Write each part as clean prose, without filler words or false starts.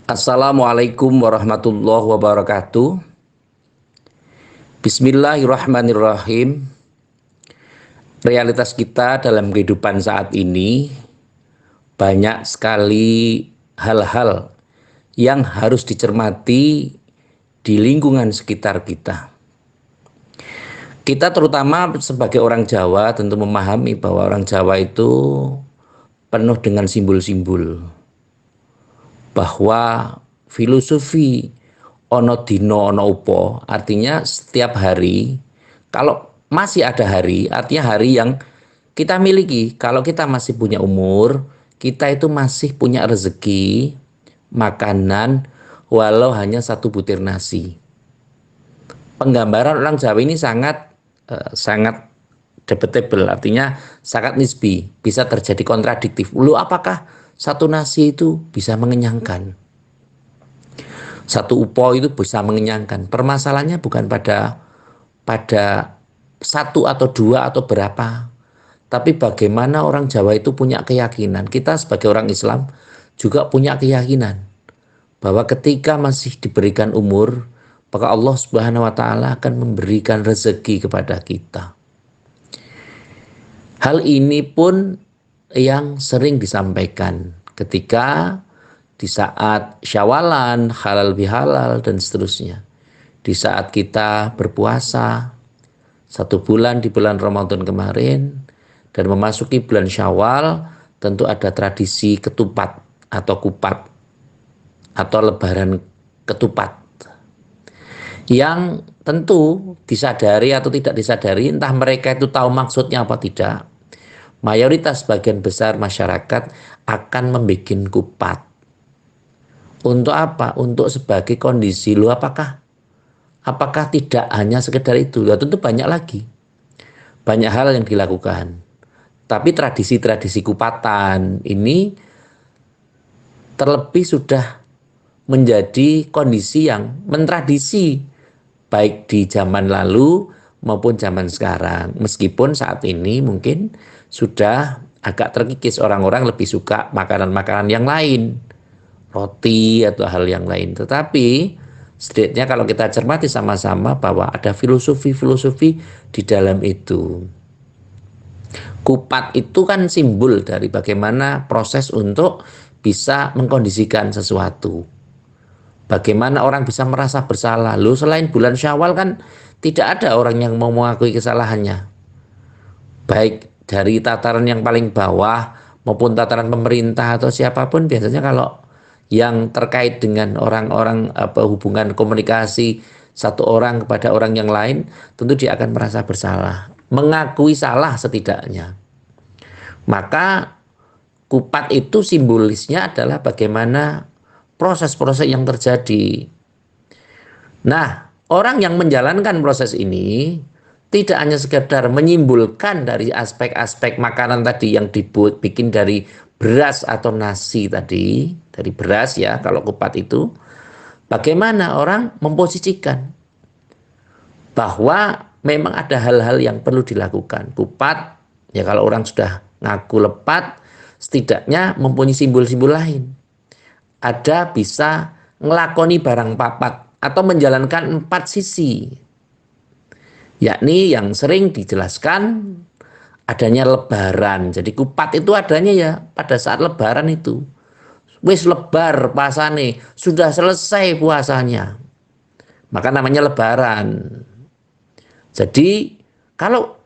Assalamualaikum warahmatullahi wabarakatuh. Bismillahirrahmanirrahim. Realitas kita dalam kehidupan saat ini banyak sekali hal-hal yang harus dicermati di lingkungan sekitar kita. Kita terutama sebagai orang Jawa tentu memahami bahwa orang Jawa itu penuh dengan simbol-simbol, bahwa filosofi ono dino ono upo artinya setiap hari, kalau masih ada hari artinya hari yang kita miliki. Kalau kita masih punya umur, kita itu masih punya rezeki makanan walau hanya satu butir nasi. Penggambaran orang Jawa ini sangat debatable, artinya sangat nisbi, bisa terjadi kontradiktif. Lu apakah satu nasi itu bisa mengenyangkan? Satu upo itu bisa mengenyangkan. Permasalahannya bukan pada satu atau dua atau berapa, tapi bagaimana orang Jawa itu punya keyakinan. Kita sebagai orang Islam juga punya keyakinan bahwa ketika masih diberikan umur, maka Allah Subhanahu wa taala akan memberikan rezeki kepada kita. Hal ini pun yang sering disampaikan ketika di saat syawalan, halal bihalal dan seterusnya. Di saat kita berpuasa 1 bulan di bulan Ramadan kemarin dan memasuki bulan Syawal, tentu ada tradisi ketupat atau kupat atau lebaran ketupat yang tentu disadari atau tidak disadari, entah mereka itu tahu maksudnya apa tidak, mayoritas sebagian besar masyarakat akan membuat kupat. Untuk apa? Untuk sebagai kondisi. Lu apakah tidak hanya sekedar itu? Ya tentu banyak lagi. Banyak hal yang dilakukan. Tapi tradisi-tradisi kupatan ini terlebih sudah menjadi kondisi yang mentradisi baik di zaman lalu maupun zaman sekarang. Meskipun saat ini mungkin sudah agak terkikis, orang-orang lebih suka makanan-makanan yang lain, roti atau hal yang lain. Tetapi setidaknya kalau kita cermati sama-sama bahwa ada filosofi-filosofi di dalam itu. Kupat itu kan simbol dari bagaimana proses untuk bisa mengkondisikan sesuatu. Bagaimana orang bisa merasa bersalah. Loh, selain bulan Syawal kan tidak ada orang yang mau mengakui kesalahannya. Baik dari tataran yang paling bawah maupun tataran pemerintah atau siapapun, biasanya kalau yang terkait dengan orang-orang hubungan komunikasi satu orang kepada orang yang lain, tentu dia akan merasa bersalah, mengakui salah setidaknya. Maka kupat itu simbolisnya adalah bagaimana proses-proses yang terjadi. Nah, orang yang menjalankan proses ini tidak hanya sekedar menyimpulkan dari aspek-aspek makanan tadi yang dibikin dari beras atau nasi tadi, dari beras ya kalau kupat itu, bagaimana orang memposisikan bahwa memang ada hal-hal yang perlu dilakukan. Kupat ya kalau orang sudah ngaku lepat, setidaknya mempunyai simbol-simbol lain. Ada bisa ngelakoni barang papat atau menjalankan 4 sisi, yakni yang sering dijelaskan adanya lebaran. Jadi kupat itu adanya ya pada saat lebaran itu. Wis lebar pasane, sudah selesai puasanya, maka namanya lebaran. Jadi kalau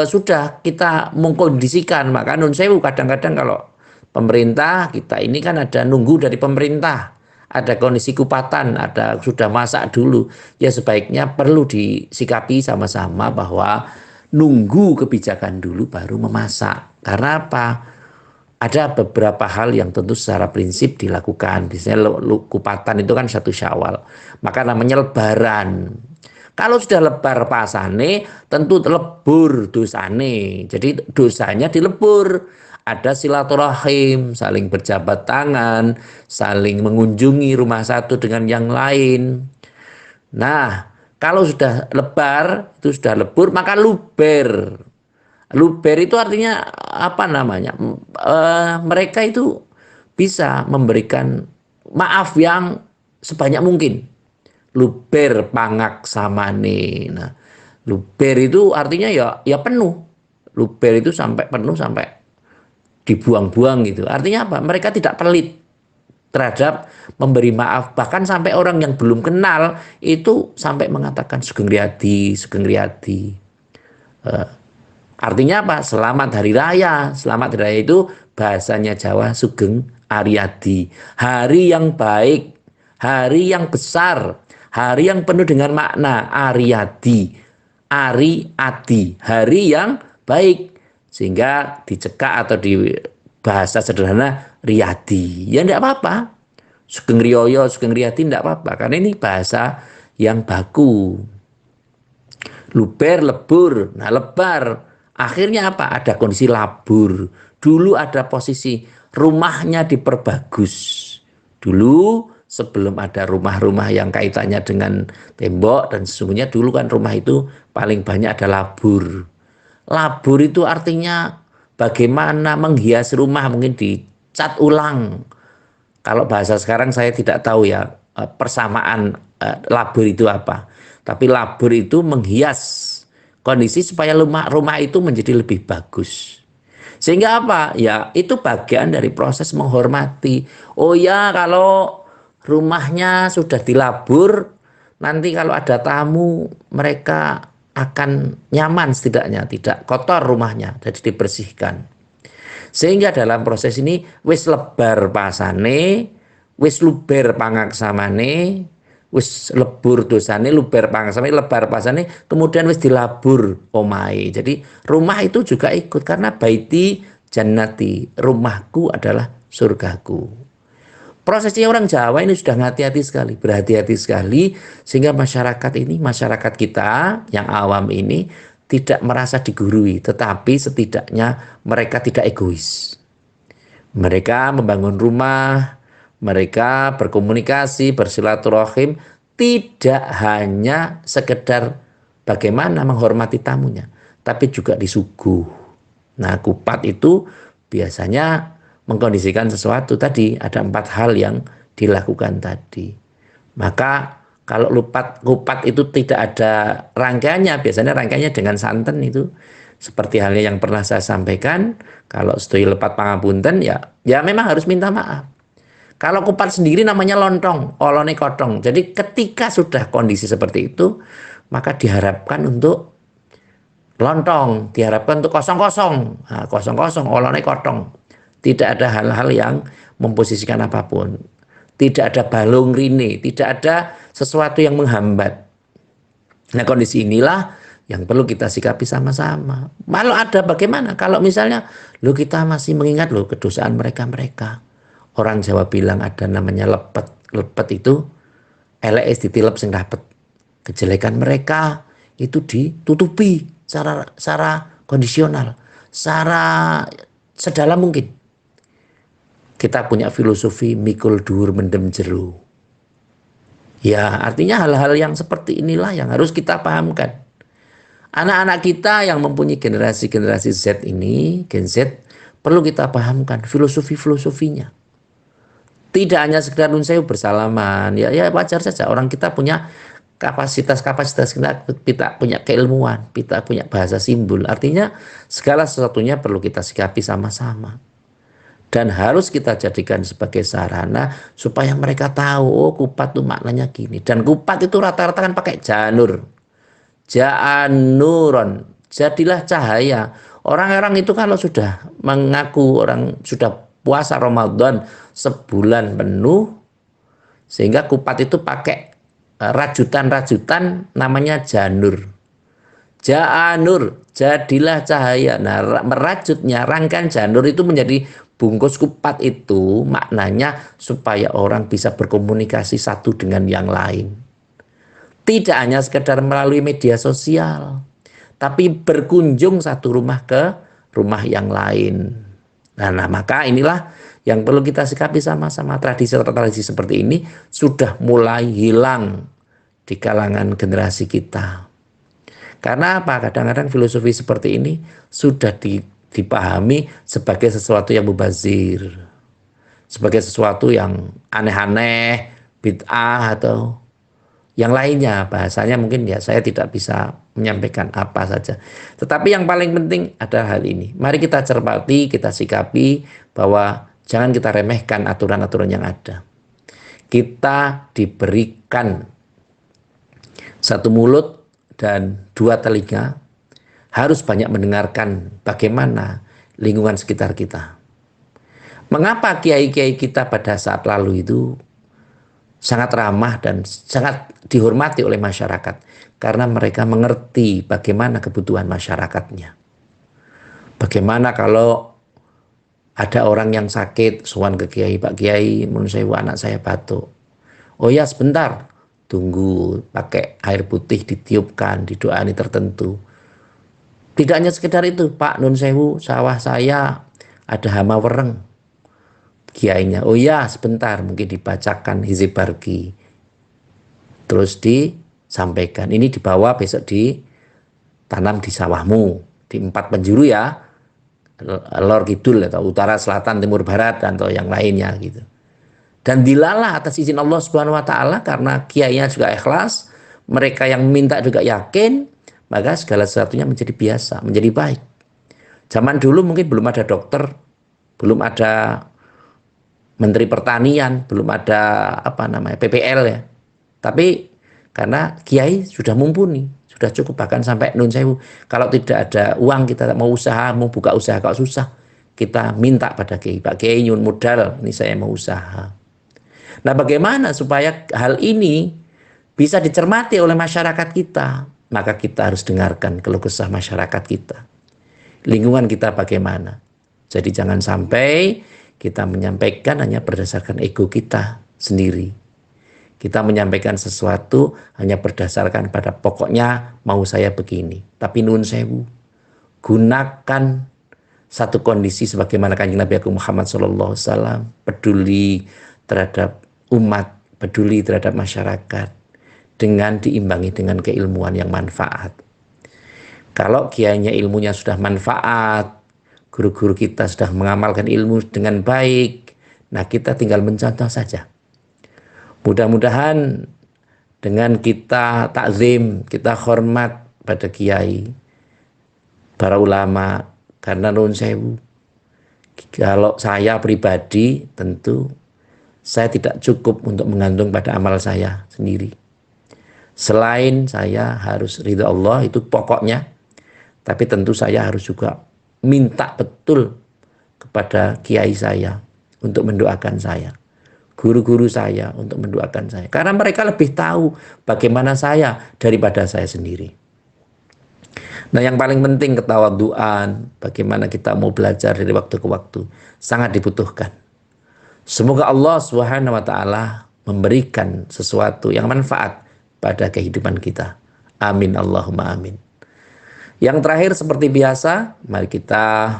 sudah kita mengkondisikan, maka nun sewu kadang-kadang kalau pemerintah kita ini kan ada nunggu dari pemerintah, ada kondisi kupatan, ada sudah masak dulu, ya sebaiknya perlu disikapi sama-sama bahwa nunggu kebijakan dulu baru memasak. Karena apa? Ada beberapa hal yang tentu secara prinsip dilakukan. Biasanya kupatan itu kan 1 Syawal, maka namanya lebaran. Kalau sudah lebar pasane, tentu lebur dosane. Jadi dosanya dilebur. Ada silaturahim, saling berjabat tangan, saling mengunjungi rumah satu dengan yang lain. Nah, kalau sudah lebar, itu sudah lebur, maka luber. Luber itu artinya apa namanya? Mereka itu bisa memberikan maaf yang sebanyak mungkin. Luber pangaksamane. Nah, luber itu artinya ya penuh. Luber itu sampai penuh, sampai dibuang-buang gitu. Artinya apa? Mereka tidak pelit terhadap memberi maaf. Bahkan sampai orang yang belum kenal itu sampai mengatakan Sugeng Riyadi, Sugeng Riyadi. Artinya apa? Selamat Hari Raya. Selamat Hari Raya itu bahasanya Jawa Sugeng Aryadi. Hari yang baik, hari yang besar, hari yang penuh dengan makna. Aryadi, Ari Adi, hari yang baik. Sehingga dicekak atau di bahasa sederhana Riyadi. Ya enggak apa-apa. Sugeng Riyoyo, Sugeng Riyadi enggak apa-apa. Karena ini bahasa yang baku. Luber, lebur. Nah, lebar. Akhirnya apa? Ada kondisi labur. Dulu ada posisi rumahnya diperbagus. Dulu sebelum ada rumah-rumah yang kaitannya dengan tembok, dan sesungguhnya dulu kan rumah itu paling banyak ada labur. Labur itu artinya bagaimana menghias rumah, mungkin dicat ulang. Kalau bahasa sekarang saya tidak tahu ya persamaan labur itu apa. Tapi labur itu menghias kondisi supaya rumah itu menjadi lebih bagus. Sehingga apa? Ya itu bagian dari proses menghormati. Oh ya, kalau rumahnya sudah dilabur, nanti kalau ada tamu mereka akan nyaman, setidaknya tidak kotor rumahnya, jadi dibersihkan. Sehingga dalam proses ini wis lebar pasane, wis luber pangaksamane, wis lebur dosane, luber pangaksamane, lebar pasane, kemudian wis dilabur omahe. Jadi rumah itu juga ikut, karena baiti jannati, rumahku adalah surgaku. Prosesnya orang Jawa ini sudah hati-hati sekali, berhati-hati sekali, sehingga masyarakat ini, masyarakat kita yang awam ini tidak merasa digurui, tetapi setidaknya mereka tidak egois. Mereka membangun rumah, mereka berkomunikasi, bersilaturahim, tidak hanya sekedar bagaimana menghormati tamunya, tapi juga disuguh. Nah, kupat itu biasanya mengkondisikan sesuatu tadi, ada 4 hal yang dilakukan tadi. Maka kalau kupat itu tidak ada rangkaiannya, biasanya rangkaiannya dengan santen itu. Seperti halnya yang pernah saya sampaikan, kalau sedaya lepat pangapunten ya memang harus minta maaf. Kalau kupat sendiri namanya lontong, olone kotong. Jadi ketika sudah kondisi seperti itu, maka diharapkan untuk lontong, diharapkan untuk kosong-kosong. Nah, kosong-kosong, olone kotong. Tidak ada hal-hal yang memposisikan apapun. Tidak ada balung rine, tidak ada sesuatu yang menghambat. Nah, kondisi inilah yang perlu kita sikapi sama-sama. Malu ada bagaimana? Kalau misalnya kita masih mengingat kedosaan mereka-mereka. Orang Jawa bilang ada namanya lepet. Lepet itu elek ditilep sing dapet. Kejelekan mereka itu ditutupi secara kondisional, secara sedalam mungkin. Kita punya filosofi mikul dhuwur mendem jero. Ya, artinya hal-hal yang seperti inilah yang harus kita pahamkan. Anak-anak kita yang mempunyai generasi-generasi Z ini, Gen Z, perlu kita pahamkan filosofi-filosofinya. Tidak hanya sekedar nun sewu bersalaman, ya wajar saja, orang kita punya kapasitas kita punya keilmuan, kita punya bahasa simbol. Artinya segala sesuatunya perlu kita sikapi sama-sama. Dan harus kita jadikan sebagai sarana supaya mereka tahu, kupat itu maknanya gini. Dan kupat itu rata-rata kan pakai janur. Ja'anuron, jadilah cahaya. Orang-orang itu kalau sudah mengaku orang sudah puasa Ramadan sebulan penuh, sehingga kupat itu pakai rajutan-rajutan namanya janur. Ja'anur, jadilah cahaya. Nah, merajutnya, rangkaian janur itu menjadi bungkus kupat itu maknanya supaya orang bisa berkomunikasi satu dengan yang lain. Tidak hanya sekedar melalui media sosial, tapi berkunjung satu rumah ke rumah yang lain. Nah, maka inilah yang perlu kita sikapi sama-sama. Tradisi-tradisi seperti ini sudah mulai hilang di kalangan generasi kita. Karena apa? Kadang-kadang filosofi seperti ini sudah dipahami sebagai sesuatu yang mubazir. sebagai sesuatu yang aneh-aneh, bid'ah atau yang lainnya. Bahasanya mungkin ya saya tidak bisa menyampaikan apa saja. Tetapi yang paling penting adalah hal ini. Mari kita cermati, kita sikapi bahwa jangan kita remehkan aturan-aturan yang ada. Kita diberikan satu mulut dan dua telinga, harus banyak mendengarkan bagaimana lingkungan sekitar kita. Mengapa kiai-kiai kita pada saat lalu itu sangat ramah dan sangat dihormati oleh masyarakat? Karena mereka mengerti bagaimana kebutuhan masyarakatnya. Bagaimana kalau ada orang yang sakit, sowan ke kiai, Pak Kiai, menurut saya anak saya batuk. Oh ya sebentar, tunggu, pakai air putih ditiupkan, didoani tertentu. Tidak hanya sekedar itu, Pak Nun Sewu, sawah saya ada hama wereng. Kiainya, oh ya sebentar, mungkin dibacakan hizib bargi. Terus disampaikan, ini dibawa besok ditanam di sawahmu, di 4 penjuru ya, lor kidul atau utara, selatan, timur, barat, dan atau yang lainnya gitu. Dan dilalah atas izin Allah Subhanahu wa taala, karena kiainya juga ikhlas, mereka yang minta juga yakin, maka segala sesuatunya menjadi biasa, menjadi baik. Zaman dulu mungkin belum ada dokter, belum ada Menteri Pertanian, belum ada PPL ya. Tapi karena kiai sudah mumpuni, sudah cukup, bahkan sampai nun sewu. Kalau tidak ada uang, kita mau usaha, mau buka usaha kalau susah, kita minta pada kiai, Pak Kiai nyun modal, ini saya mau usaha. Nah, bagaimana supaya hal ini bisa dicermati oleh masyarakat kita? Maka kita harus dengarkan keluh kesah masyarakat kita. Lingkungan kita bagaimana? Jadi jangan sampai kita menyampaikan hanya berdasarkan ego kita sendiri. Kita menyampaikan sesuatu hanya berdasarkan pada pokoknya mau saya begini. Tapi nun sewu, gunakan satu kondisi sebagaimana Kanjeng Nabi Agung Muhammad SAW, peduli terhadap umat, peduli terhadap masyarakat, dengan diimbangi dengan keilmuan yang manfaat. Kalau kiainya ilmunya sudah manfaat, guru-guru kita sudah mengamalkan ilmu dengan baik, nah kita tinggal mencontoh saja. Mudah-mudahan dengan kita takzim, kita hormat pada kiai, para ulama, karena nun sewu, kalau saya pribadi tentu saya tidak cukup untuk menggantung pada amal saya sendiri. Selain saya harus ridha Allah, itu pokoknya, tapi tentu saya harus juga minta betul kepada kiai saya untuk mendoakan saya, guru-guru saya untuk mendoakan saya, karena mereka lebih tahu bagaimana saya daripada saya sendiri. Nah, yang paling penting ketawaduan, bagaimana kita mau belajar dari waktu ke waktu, sangat dibutuhkan. Semoga Allah Subhanahu wa taala memberikan sesuatu yang manfaat pada kehidupan kita. Amin Allahumma amin. Yang terakhir seperti biasa, mari kita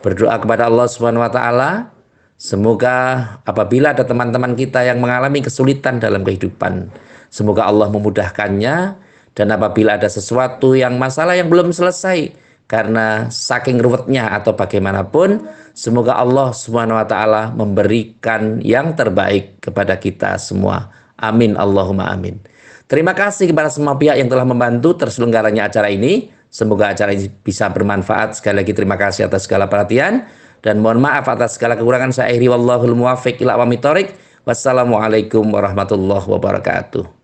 berdoa kepada Allah Subhanahu wa taala. Semoga apabila ada teman-teman kita yang mengalami kesulitan dalam kehidupan, semoga Allah memudahkannya, dan apabila ada sesuatu yang masalah yang belum selesai karena saking ruwetnya atau bagaimanapun, semoga Allah Subhanahu wa taala memberikan yang terbaik kepada kita semua. Amin Allahumma amin. Terima kasih kepada semua pihak yang telah membantu terselenggaranya acara ini. Semoga acara ini bisa bermanfaat. Sekali lagi terima kasih atas segala perhatian, dan mohon maaf atas segala kekurangan. Saya akhiri wallahul muwaffiq ila aqwamit thoriq. Wassalamualaikum warahmatullahi wabarakatuh.